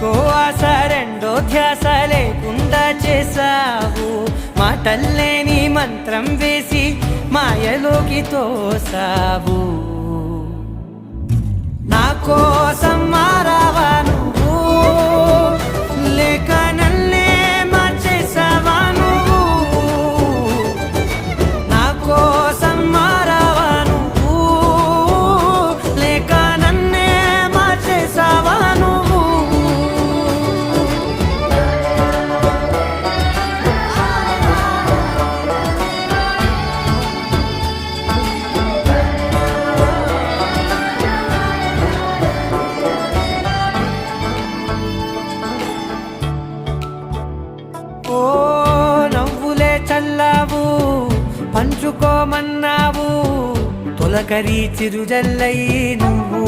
ఇంకో ఆశ రెండో ధ్యాస లేకుండా చేసావు, మాటల్లేని మంత్రం వేసి మాయలోకి తోసావు. నా కోసం మారావా నువ్వు, లేక నన్నే మార్చేసావా నువ్వు? నా కోసం మారావా నువ్వు, లేక నన్నే మార్చేసావా నువ్వు? ఓ నవ్వులే చల్లావు, పంచుకోమన్నావు, తొలకరి చిరుజల్లై నువ్వు.